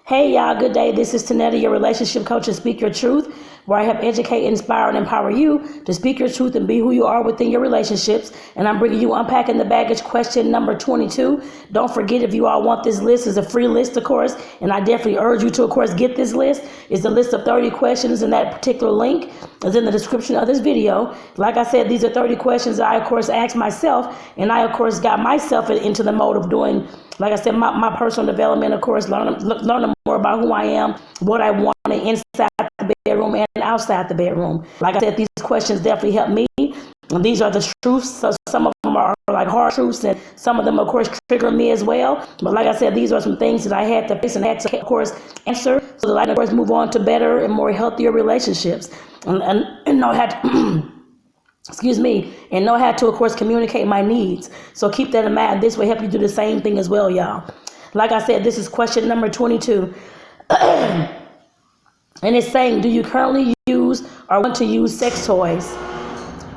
Hey y'all, good day. This is Tonetta, your relationship coach and Speak Your Truth, where I help educate, inspire, and empower you to speak your truth and be who you are within your relationships. And I'm bringing you Unpacking the Baggage question number 22. Don't forget, if you all want this list, it's a free list, of course, and I definitely urge you to, of course, get this list. It's a list of 30 questions, and that particular link is in the description of this video. Like I said, these are 30 questions that I, of course, asked myself, and I, of course, got myself into the mode of doing, like I said, my personal development, of course, learning more about who I am, what I want inside the bedroom and outside the bedroom. Like I said, these questions definitely help me. And these are the truths. So some of them are like hard truths, and some of them, of course, trigger me as well. But like I said, these are some things that I had to face and had to, of course, answer so that I can, of course, move on to better and more healthier relationships and know how to and know how to, of course, communicate my needs. So keep that in mind. This will help you do the same thing as well, y'all. Like I said, this is question number 22. And it's saying, do you currently use or want to use sex toys?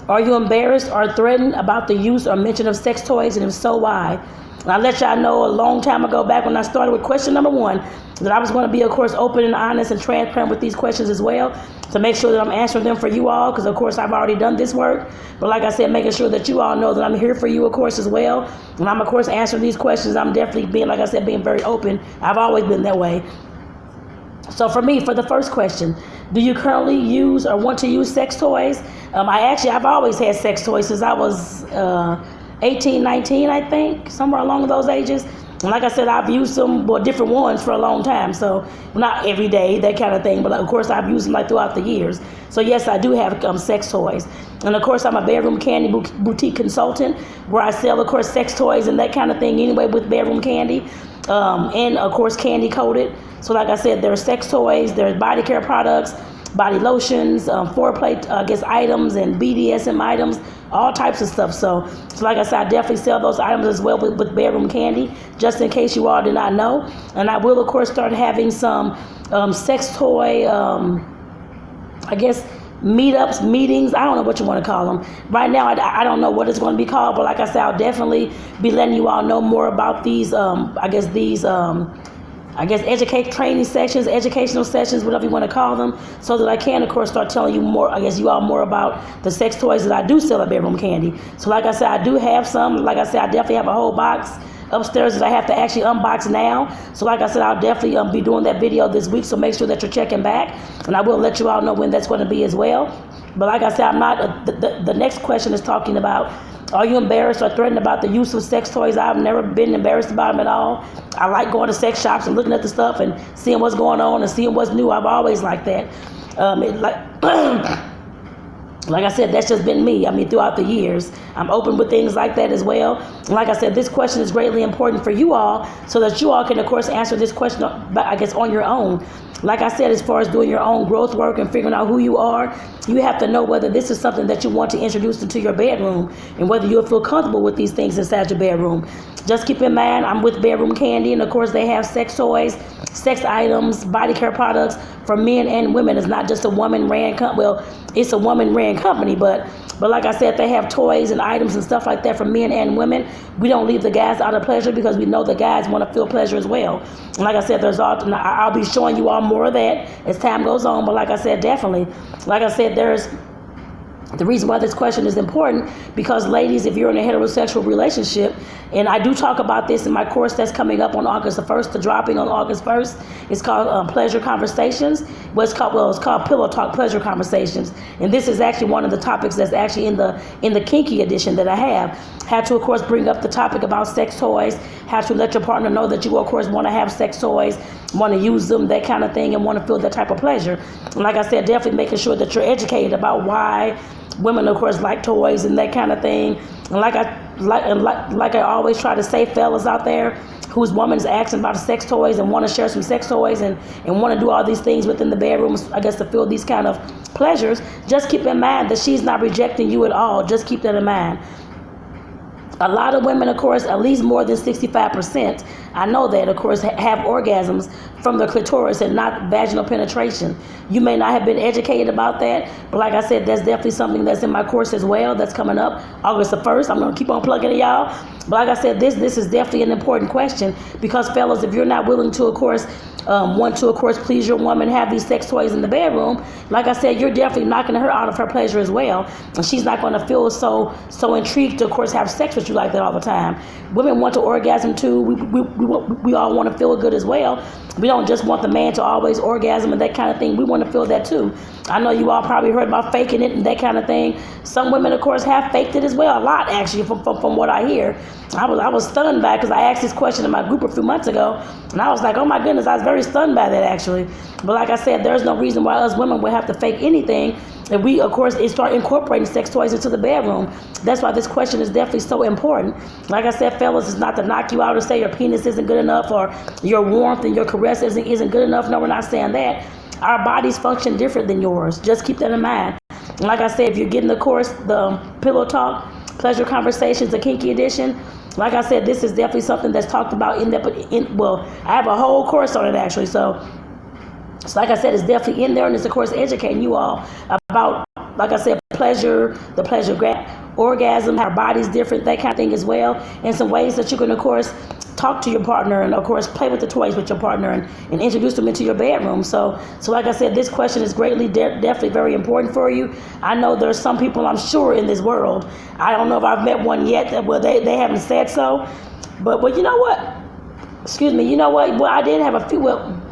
Are you embarrassed or threatened about the use or mention of sex toys? And if so, why? And I let y'all know a long time ago, back when I started with question number 1, that I was going to be, of course, open and honest and transparent with these questions as well, to make sure that I'm answering them for you all, because, of course, I've already done this work. But like I said, making sure that you all know that I'm here for you, of course, as well. And I'm, of course, answering these questions. I'm definitely being, like I said, being very open. I've always been that way. So for me, for the first question, do you currently use or want to use sex toys? I've always had sex toys since I was 18, 19, I think, somewhere along those ages. And like I said, I've used them, different ones for a long time. So not every day, that kind of thing. But of course, I've used them like throughout the years. So yes, I do have sex toys. And of course, I'm a bedroom candy boutique consultant where I sell, of course, sex toys and that kind of thing anyway with bedroom candy. And of course, candy coated. So like I said, there's sex toys, there's body care products, body lotions, foreplay, items and BDSM items, all types of stuff. So like I said, I definitely sell those items as well with bedroom candy, just in case you all did not know. And I will, of course, start having some sex toy, meetups, meetings. I don't know what you want to call them. Right now, I don't know what it's going to be called, but like I said, I'll definitely be letting you all know more about these, training sessions, educational sessions, whatever you want to call them, so that I can, of course, start telling you more, you all more about the sex toys that I do sell at Bedroom Candy. So like I said, I do have some. Like I said, I definitely have a whole box upstairs that I have to actually unbox now. So like I said, I'll definitely be doing that video this week, so make sure that you're checking back, and I will let you all know when that's going to be as well. But like I said, I'm not, the next question is talking about, are you embarrassed or threatened about the use of sex toys? I've never been embarrassed about them at all. I like going to sex shops and looking at the stuff and seeing what's going on and seeing what's new. I've always liked that. Like I said, that's just been me. Throughout the years, I'm open with things like that as well. And like I said, this question is greatly important for you all, so that you all can, of course, answer this question, on your own. Like I said, as far as doing your own growth work and figuring out who you are, you have to know whether this is something that you want to introduce into your bedroom and whether you'll feel comfortable with these things inside your bedroom. Just keep in mind, I'm with Bedroom Candy, and of course they have sex toys, sex items, body care products for men and women. It's not just a woman-ran company. Well, it's a woman-ran company, but like I said, they have toys and items and stuff like that for men and women. We don't leave the guys out of pleasure, because we know the guys want to feel pleasure as well. And like I said, I'll be showing you all more of that as time goes on. But like I said, definitely, like I said, there's the reason why this question is important, because ladies, if you're in a heterosexual relationship, and I do talk about this in my course that's coming up on August the 1st, dropping on August 1st. It's called Pleasure Conversations. It's called Pillow Talk Pleasure Conversations. And this is actually one of the topics that's actually in the kinky edition that I have. How to, of course, bring up the topic about sex toys, how to let your partner know that you, of course, want to have sex toys, want to use them, that kind of thing, and want to feel that type of pleasure. And like I said, definitely making sure that you're educated about why women, of course, like toys and that kind of thing. And like I always try to say, fellas out there whose woman's asking about sex toys and want to share some sex toys and want to do all these things within the bedroom, to feel these kind of pleasures, just keep in mind that she's not rejecting you at all. Just keep that in mind. A lot of women, of course, at least more than 65%, I know that, of course, have orgasms from the clitoris and not vaginal penetration. You may not have been educated about that, but like I said, that's definitely something that's in my course as well, that's coming up August the 1st. I'm going to keep on plugging it, y'all. But like I said, this is definitely an important question, because fellas, if you're not willing to, of course, want to, of course, please your woman, have these sex toys in the bedroom, like I said, you're definitely knocking her out of her pleasure as well. And she's not going to feel so intrigued to, of course, have sex with you like that all the time. Women want to orgasm too. We all want to feel good as well. We don't just want the man to always orgasm and that kind of thing. We want to feel that too. I know you all probably heard about faking it and that kind of thing. Some women, of course, have faked it as well, a lot actually, from what I hear. I was stunned by it because I asked this question in my group a few months ago, and I was like, oh my goodness, I was very stunned by that actually. But like I said, there's no reason why us women would have to fake anything if we, of course, start incorporating sex toys into the bedroom. That's why this question is definitely so important. Like I said, fellas, it's not to knock you out or say your penis isn't good enough or your warmth and your caress isn't good enough. No, we're not saying that. Our bodies function different than yours. Just keep that in mind. And like I said, if you're getting the course, the Pillow Talk, Pleasure Conversations, the Kinky Edition, like I said, this is definitely something that's talked about in there. Well, I have a whole course on it actually. So like I said, it's definitely in there, and it's of course educating you all about, like I said, pleasure, the pleasure orgasm, how our body's different, that kind of thing as well, and some ways that you can, of course, talk to your partner and, of course, play with the toys with your partner and introduce them into your bedroom. So like I said, this question is greatly, definitely very important for you. I know there's some people, I'm sure, in this world, I don't know if I've met one yet, that well, they haven't said so, but you know what? Excuse me, you know what? Well, I did have a few, well,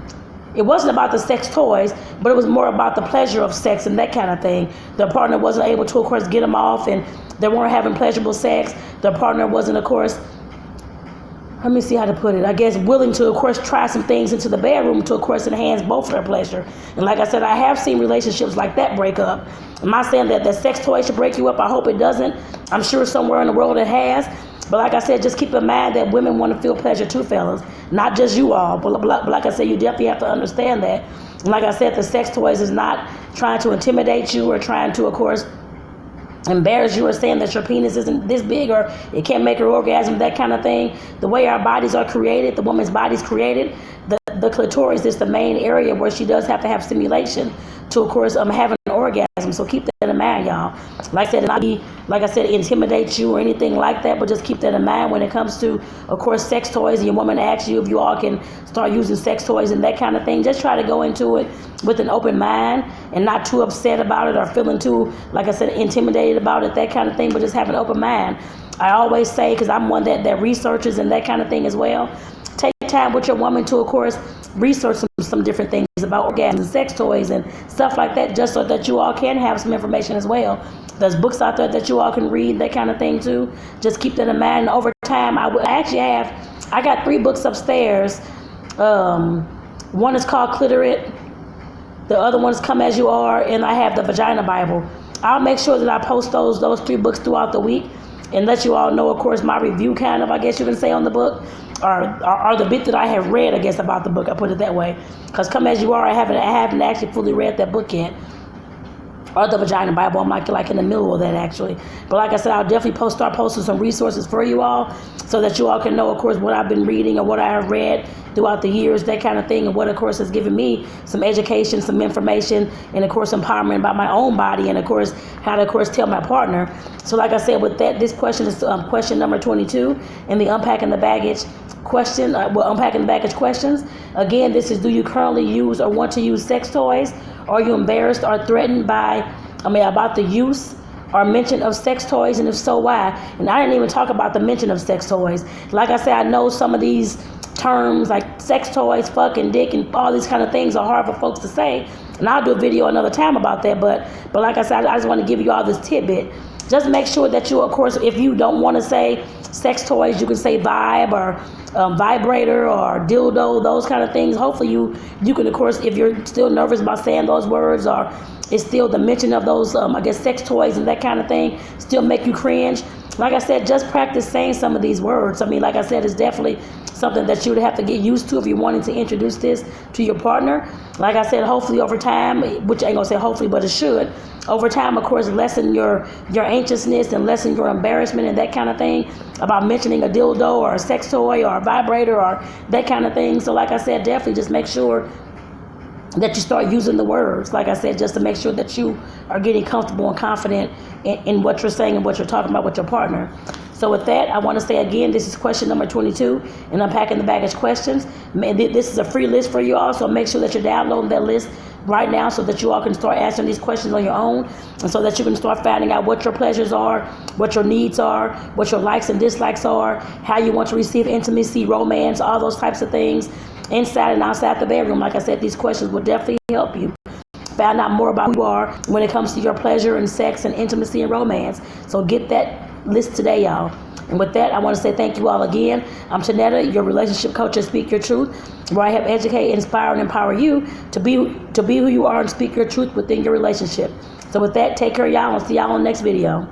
it wasn't about the sex toys, but it was more about the pleasure of sex and that kind of thing. Their partner wasn't able to, of course, get them off, and they weren't having pleasurable sex. Their partner wasn't, of course, let me see how to put it, I guess, willing to, of course, try some things into the bedroom to, of course, enhance both their pleasure. And like I said, I have seen relationships like that break up. I'm not saying that sex toy should break you up. I hope it doesn't. I'm sure somewhere in the world it has. But like I said, just keep in mind that women want to feel pleasure too, fellas. Not just you all. But like I said, you definitely have to understand that. And like I said, the sex toys is not trying to intimidate you or trying to, of course, embarrass you or saying that your penis isn't this big or it can't make her orgasm, that kind of thing. The way our bodies are created, the woman's body's created, the clitoris is the main area where she does have to have stimulation to, of course, have an orgasm. So keep that in mind, y'all. Like I said, not be, like I said, intimidate you or anything like that, but just keep that in mind when it comes to, of course, sex toys. And your woman asks you if you all can start using sex toys and that kind of thing. Just try to go into it with an open mind and not too upset about it or feeling too, like I said, intimidated about it, that kind of thing, but just have an open mind. I always say, because I'm one that researches and that kind of thing as well, take time with your woman to, of course, research some different things about orgasms and sex toys and stuff like that, just so that you all can have some information as well. There's books out there that you all can read, that kind of thing too. Just keep that in mind. And over time, I got 3 books upstairs. One is called Clitorid. The other one is Come As You Are, and I have the Vagina Bible. I'll make sure that I post those 3 books throughout the week and let you all know, of course, my review, kind of, I guess you can say, on the book, or the bit that I have read, I guess, about the book. I put it that way, because Come As You Are, I haven't actually fully read that book yet, or the Vagina Bible. I'm like in the middle of that actually. But like I said, I'll definitely start posting some resources for you all, so that you all can know, of course, what I've been reading or what I have read throughout the years, that kind of thing, and what, of course, has given me some education, some information, and, of course, empowerment about my own body, and, of course, how to, of course, tell my partner. So like I said, with that, this question is question number 22 in the Unpacking the Baggage question, Unpacking the Baggage questions. Again, this is, do you currently use or want to use sex toys? Are you embarrassed or threatened about the use or mention of sex toys, and if so, why? And I didn't even talk about the mention of sex toys. Like I said, I know some of these terms like sex toys, fuck and dick, and all these kind of things are hard for folks to say, and I'll do a video another time about that. But like I said, I just want to give you all this tidbit. Just make sure that you, of course, if you don't want to say sex toys, you can say vibe or vibrator or dildo, those kind of things. Hopefully you can, of course, if you're still nervous about saying those words, or it's still the mention of those, I guess, sex toys and that kind of thing, still make you cringe. Like I said, just practice saying some of these words. I mean, like I said, it's definitely something that you would have to get used to if you're wanting to introduce this to your partner. Like I said, hopefully over time, which I ain't gonna say hopefully, but it should, over time, of course, lessen your anxiousness and lessen your embarrassment and that kind of thing about mentioning a dildo or a sex toy or a vibrator or that kind of thing. So like I said, definitely just make sure that you start using the words, like I said, just to make sure that you are getting comfortable and confident in what you're saying and what you're talking about with your partner. So with that, I want to say again, this is question number 22 in Unpacking the Baggage Questions. This is a free list for you all, so make sure that you're downloading that list right now so that you all can start answering these questions on your own, and so that you can start finding out what your pleasures are, what your needs are, what your likes and dislikes are, how you want to receive intimacy, romance, all those types of things, inside and outside the bedroom. Like I said, these questions will definitely help you find out more about who you are when it comes to your pleasure and sex and intimacy and romance. So get that list today, y'all. And with that, I want to say thank you all again. I'm Tonetta, your relationship coach and Speak Your Truth, where I help educate, inspire, and empower you to be who you are and speak your truth within your relationship. So with that, take care, y'all, and see y'all on the next video.